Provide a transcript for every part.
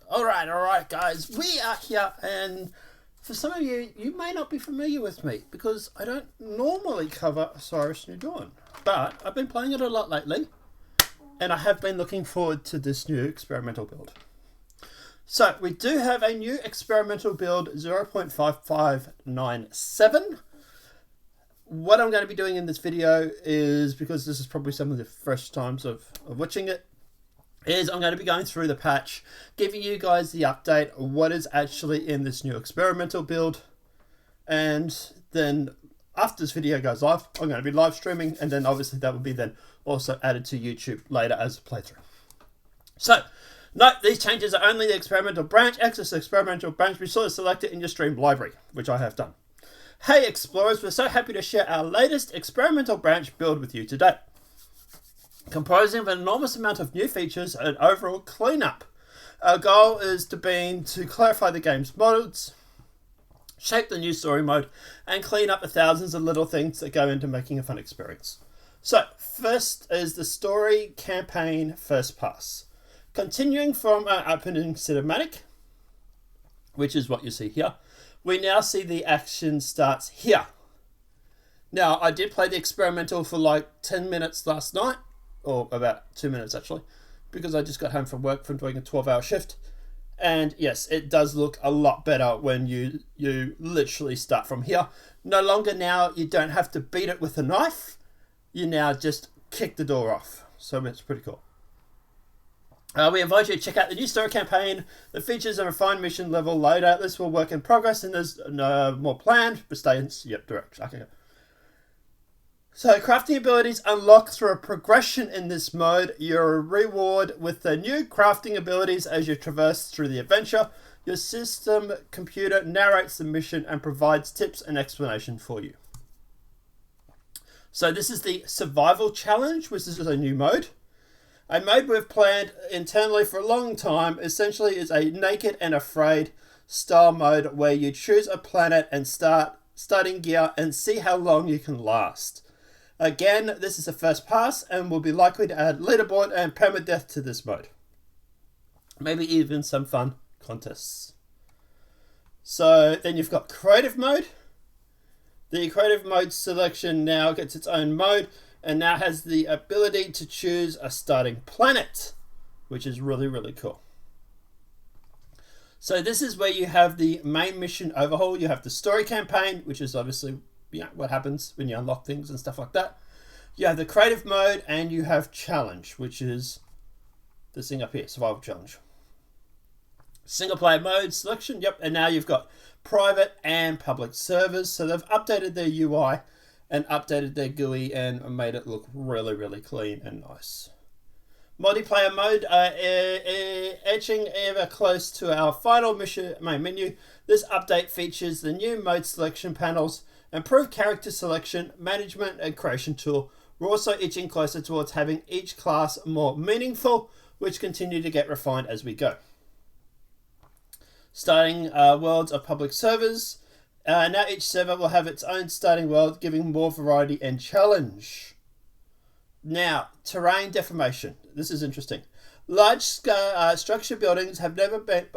All right, guys. We are here, and for some of you, you may not be familiar with me because I don't normally cover Osiris New Dawn, but I've been playing it a lot lately, and I have been looking forward to this new experimental build. So we do have a new experimental build, 0.5.5.597. What I'm going to be doing in this video is, because this is probably some of the first times of watching it, is I'm going to be going through the patch, giving you guys the update of what is actually in this new experimental build. And then after this video goes live, I'm going to be live streaming, and then obviously that will be then also added to YouTube later as a playthrough. So, note, these changes are only the experimental branch. Access the experimental branch, be sure to select it in your stream library, which I have done. Hey explorers, we're so happy to share our latest experimental branch build with you today. Comprising of an enormous amount of new features and overall cleanup. Our goal is to clarify the game's modes, shape the new story mode, and clean up the thousands of little things that go into making a fun experience. So, first is the story campaign first pass. Continuing from our opening cinematic, which is what you see here, we now see the action starts here. Now, I did play the experimental for like 10 minutes last night, or about 2 minutes actually, because I just got home from work from doing a 12-hour shift. And yes, it does look a lot better when you literally start from here. No longer now, you don't have to beat it with a knife. You now just kick the door off. So it's pretty cool. We invite you to check out the new story campaign. The features and refined mission level later. This will work in progress, and there's more planned, but stay in direction. Okay. So, crafting abilities unlock through a progression in this mode. Your reward with the new crafting abilities as you traverse through the adventure. Your system computer narrates the mission and provides tips and explanation for you. So, this is the survival challenge, which is a new mode. A mode we've planned internally for a long time. Essentially, is a naked and afraid style mode where you choose a planet and start starting gear and see how long you can last. Again, this is a first pass and will be likely to add leaderboard and permadeath to this mode. Maybe even some fun contests. So then you've got creative mode. The creative mode selection now gets its own mode and now has the ability to choose a starting planet, which is really, really cool. So this is where you have the main mission overhaul. You have the story campaign, which is obviously what happens when you unlock things and stuff like that. You have the creative mode, and you have challenge, which is this thing up here, survival challenge. Single player mode selection, yep, and now you've got private and public servers. So they've updated their UI and updated their GUI and made it look really, really clean and nice. Multiplayer mode, edging ever close to our final mission main menu. This update features the new mode selection panels, improved character selection, management, and creation tool. We're also itching closer towards having each class more meaningful, which continue to get refined as we go. Starting worlds of public servers. Now each server will have its own starting world, giving more variety and challenge. Now, terrain deformation. This is interesting. Large structure buildings have never been.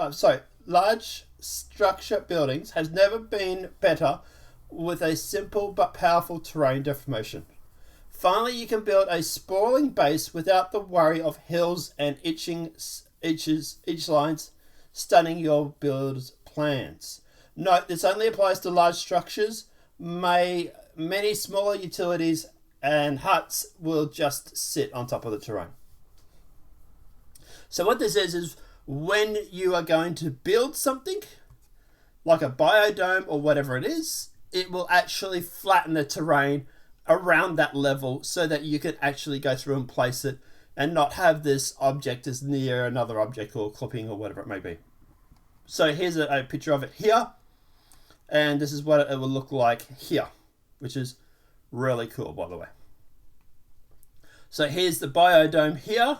Large structure buildings has never been better with a simple but powerful terrain deformation. Finally, you can build a sprawling base without the worry of hills and edge lines stunning your build's plans. Note, this only applies to large structures. Many smaller utilities and huts will just sit on top of the terrain. So what this is when you are going to build something, like a biodome or whatever it is, it will actually flatten the terrain around that level so that you can actually go through and place it and not have this object as near another object or clipping or whatever it may be. So here's a picture of it here, and this is what it will look like here, which is really cool, by the way. So here's the biodome here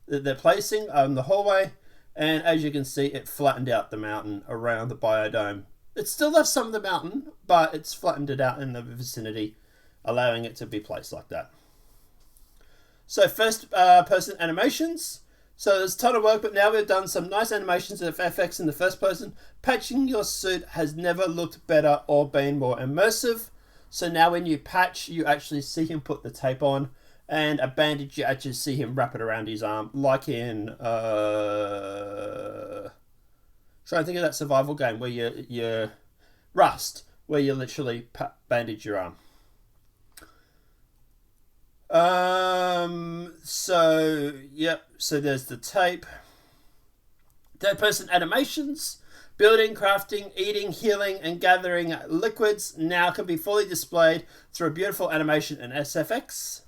that they're placing on the hallway, and as you can see, it flattened out the mountain around the biodome. It still left some of the mountain, but it's flattened it out in the vicinity, allowing it to be placed like that. So first person animations. So there's a ton of work, but now we've done some nice animations of FX in the first person. Patching your suit has never looked better or been more immersive. So now when you patch, you actually see him put the tape on, and a bandage, you actually see him wrap it around his arm, like in trying to think of that survival game where you Rust, where you literally bandage your arm. So there's the tape. Third person animations, building, crafting, eating, healing, and gathering liquids now can be fully displayed through a beautiful animation in SFX.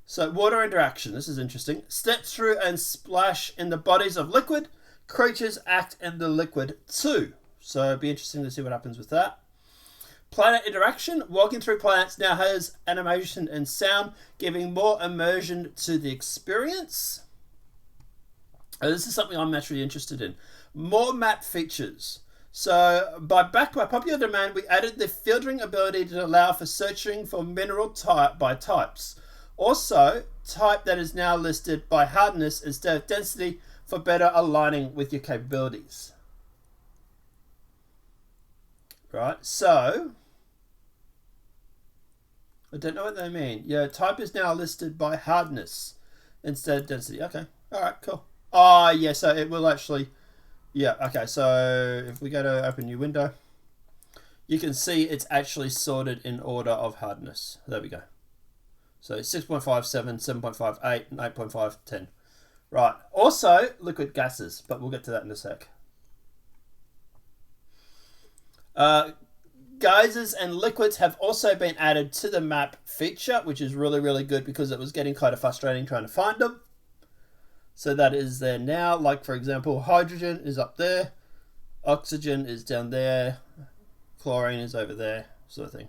So water interaction, this is interesting. Step through and splash in the bodies of liquid. Creatures act in the liquid too. So it'd be interesting to see what happens with that. Planet interaction. Walking through planets now has animation and sound, giving more immersion to the experience. This is something I'm naturally interested in. More map features. So by popular demand, we added the filtering ability to allow for searching for mineral type by types. Also, type that is now listed by hardness instead of density for better aligning with your capabilities. Right, so I don't know what they mean. Yeah, type is now listed by hardness instead of density. Okay, all right, cool. Oh, yeah, so it will actually, yeah, okay, so if we go to open new window, you can see it's actually sorted in order of hardness. There we go. So 6.57, 7.58, and 8.510. Right, also liquid gases, but we'll get to that in a sec. Geysers and Liquids have also been added to the map feature, which is really, really good because it was getting kind of frustrating trying to find them. So that is there now. Like, for example, hydrogen is up there. Oxygen is down there. Chlorine is over there, sort of thing.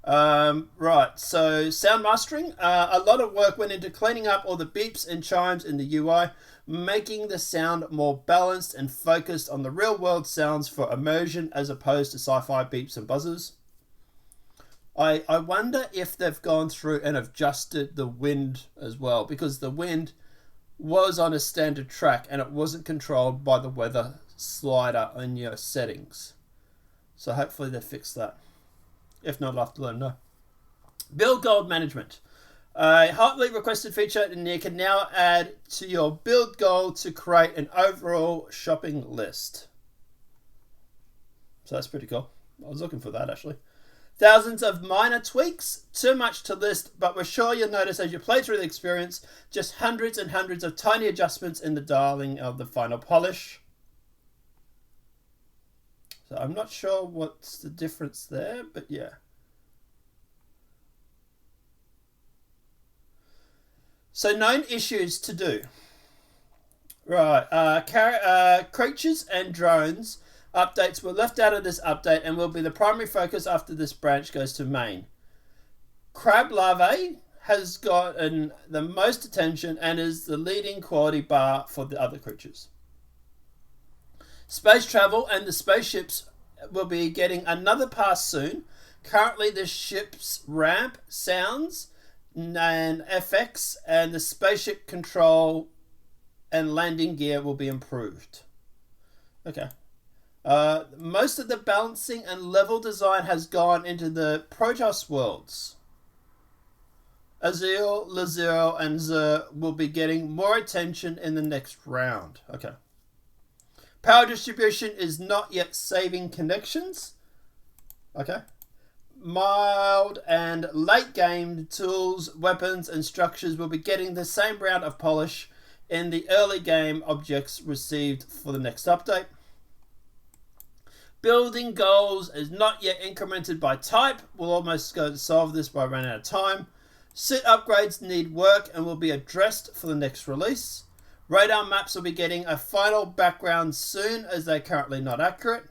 Right, so sound mastering. A lot of work went into cleaning up all the beeps and chimes in the UI, making the sound more balanced and focused on the real world sounds for immersion as opposed to sci-fi beeps and buzzers. I wonder if they've gone through and adjusted the wind as well, because the wind was on a standard track and it wasn't controlled by the weather slider on your settings. So hopefully they fixed that. If not, I'll have to let them know. Build goal management. A hotly requested feature, and you can now add to your build goal to create an overall shopping list. So that's pretty cool. I was looking for that actually. Thousands of minor tweaks, too much to list, but we're sure you'll notice as you play through the experience, just hundreds and hundreds of tiny adjustments in the dialing of the final polish. So I'm not sure what's the difference there, but yeah. So known issues to do. Right, creatures and drones updates were left out of this update and will be the primary focus after this branch goes to main. Crab larvae has gotten the most attention and is the leading quality bar for the other creatures. Space travel and the spaceships will be getting another pass soon. Currently the ship's ramp, sounds, and FX and the spaceship control and landing gear will be improved. Okay. Most of the balancing and level design has gone into the Protoss worlds. Azil, Lazero, and Zer will be getting more attention in the next round. Okay. Power distribution is not yet saving connections. Okay. Mild and late game tools, weapons, and structures will be getting the same round of polish in the early game objects received for the next update. Building goals is not yet incremented by type. We'll almost go to solve this by running out of time. Suit upgrades need work and will be addressed for the next release. Radar maps will be getting a final background soon as they're currently not accurate.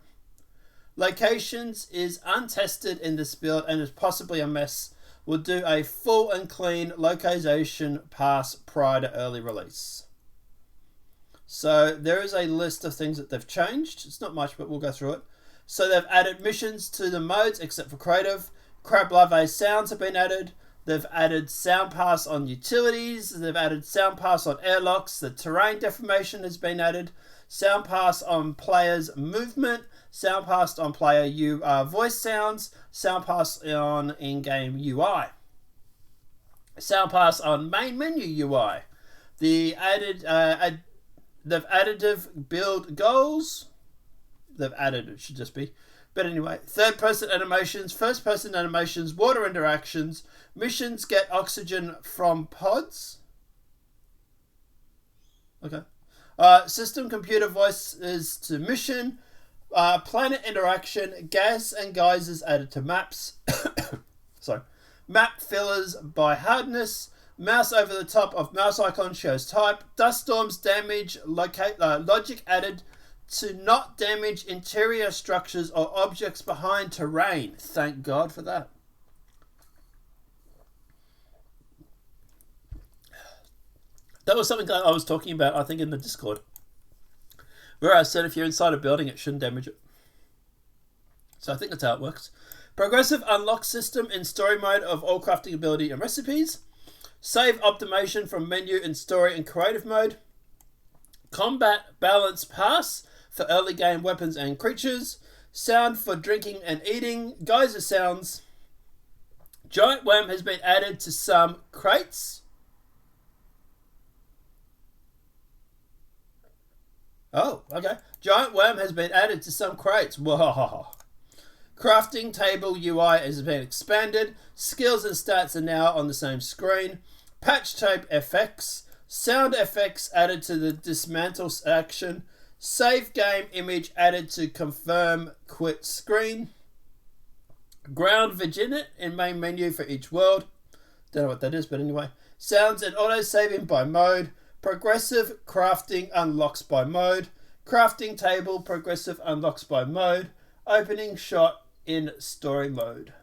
Locations is untested in this build and is possibly a mess. We'll do a full and clean localization pass prior to early release. So there is a list of things that they've changed. It's not much, but we'll go through it. So they've added missions to the modes except for creative. Crab larvae sounds have been added. They've added sound pass on utilities. They've added sound pass on airlocks. The terrain deformation has been added. Sound pass on players' movement. Sound pass on player voice sounds. Sound pass on in-game UI. Sound pass on main menu UI. The added, they've additive build goals. They've added, it should just be. But anyway, third-person animations, first-person animations, water interactions, missions get oxygen from pods. Okay. System computer voices to mission, planet interaction, gas and geysers added to maps. Sorry. Map fillers by hardness, mouse over the top of mouse icon shows type, dust storms damage, logic added to not damage interior structures or objects behind terrain. Thank God for that. That was something that I was talking about, I think, in the Discord, where I said if you're inside a building, it shouldn't damage it. So I think that's how it works. Progressive unlock system in story mode of all crafting ability and recipes. Save optimization from menu in story and creative mode. Combat balance pass for early game weapons and creatures. Sound for drinking and eating. Geyser sounds. Giant worm has been added to some crates. Oh, okay. Giant worm has been added to some crates. Whoa. Crafting table UI has been expanded. Skills and stats are now on the same screen. Patch tape FX. Sound effects added to the dismantle action. Save game image added to confirm quit screen. Ground vignette in main menu for each world. Don't know what that is, but anyway. Sounds and auto saving by mode. Progressive crafting unlocks by mode. Crafting table progressive unlocks by mode. Opening shot in story mode.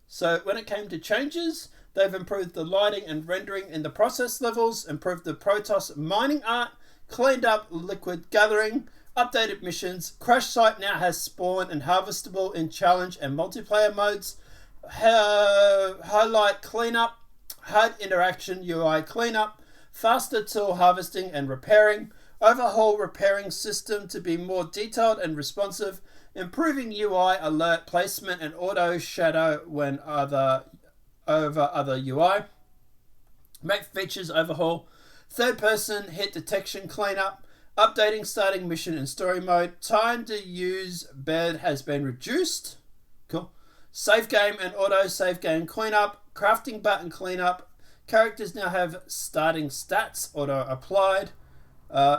So when it came to changes, they've improved the lighting and rendering in the process levels, improved the Protoss mining art, cleaned up liquid gathering, updated missions. Crash site now has spawn and harvestable in challenge and multiplayer modes. Highlight cleanup, HUD interaction UI cleanup, faster tool harvesting and repairing, overhaul repairing system to be more detailed and responsive, improving UI alert placement and auto shadow when over other UI. Make features overhaul. Third person hit detection cleanup. Updating starting mission in story mode. Time to use bed has been reduced. Cool. Save game and auto save game cleanup. Crafting button cleanup. Characters now have starting stats auto applied.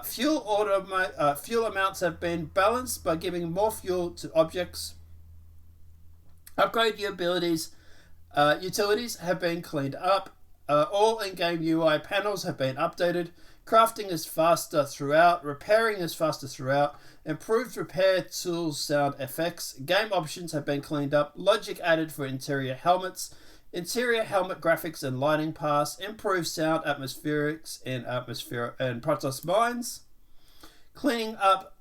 Fuel amounts have been balanced by giving more fuel to objects. Upgrade your abilities. Utilities have been cleaned up. All in-game UI panels have been updated. Crafting is faster throughout. Repairing is faster throughout. Improved repair tools sound effects. Game options have been cleaned up. Logic added for interior helmets. Interior helmet graphics and lighting pass. Improved sound atmospherics in atmosphere and Protoss mines. Clean up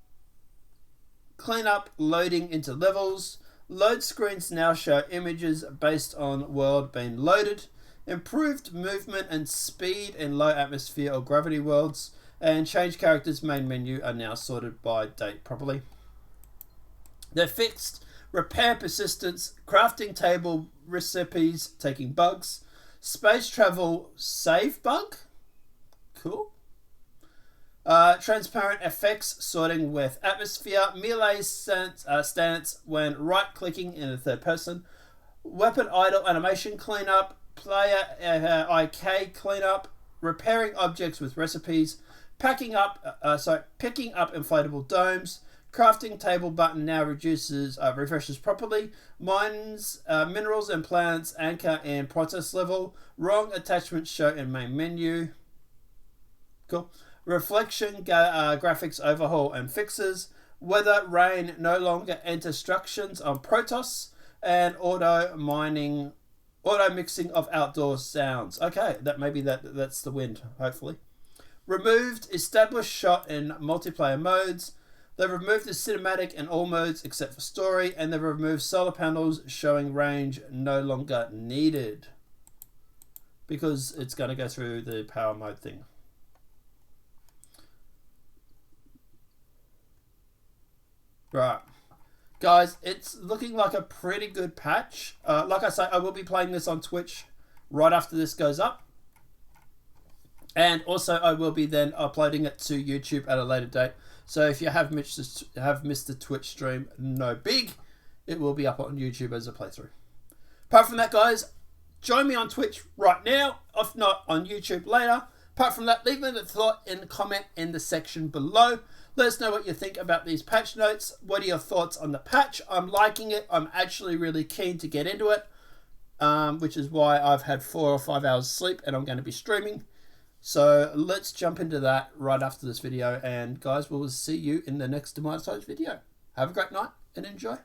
loading into levels. Load screens now show images based on world being loaded. Improved movement and speed in low atmosphere or gravity worlds. And change characters main menu are now sorted by date properly. They're fixed repair persistence, crafting table recipes taking bugs, space travel save bug. Cool. Transparent effects sorting with atmosphere, melee stance when right clicking in the third person, weapon idle animation cleanup, player IK cleanup, repairing objects with recipes, picking up inflatable domes. Crafting table button now refreshes properly. Mines, minerals and plants anchor in process level. Wrong attachments show in main menu. Cool. Reflection graphics overhaul and fixes. Weather rain no longer enter instructions on Protoss. And auto mixing of outdoor sounds. Okay, that's the wind, hopefully. Removed established shot in multiplayer modes. They've removed the cinematic in all modes except for story, and they've removed solar panels showing range no longer needed because it's going to go through the power mode thing. Right. Guys, it's looking like a pretty good patch. Like I say, I will be playing this on Twitch right after this goes up. And also I will be then uploading it to YouTube at a later date. So if you have missed the Twitch stream, no big. It will be up on YouTube as a playthrough. Apart from that, guys, join me on Twitch right now. If not, on YouTube later. Apart from that, leave me a thought in the comment in the section below. Let us know what you think about these patch notes. What are your thoughts on the patch? I'm liking it. I'm actually really keen to get into it, which is why I've had 4 or 5 hours sleep and I'm going to be streaming. So let's jump into that right after this video. And guys, we'll see you in the next demonetized video. Have a great night and enjoy.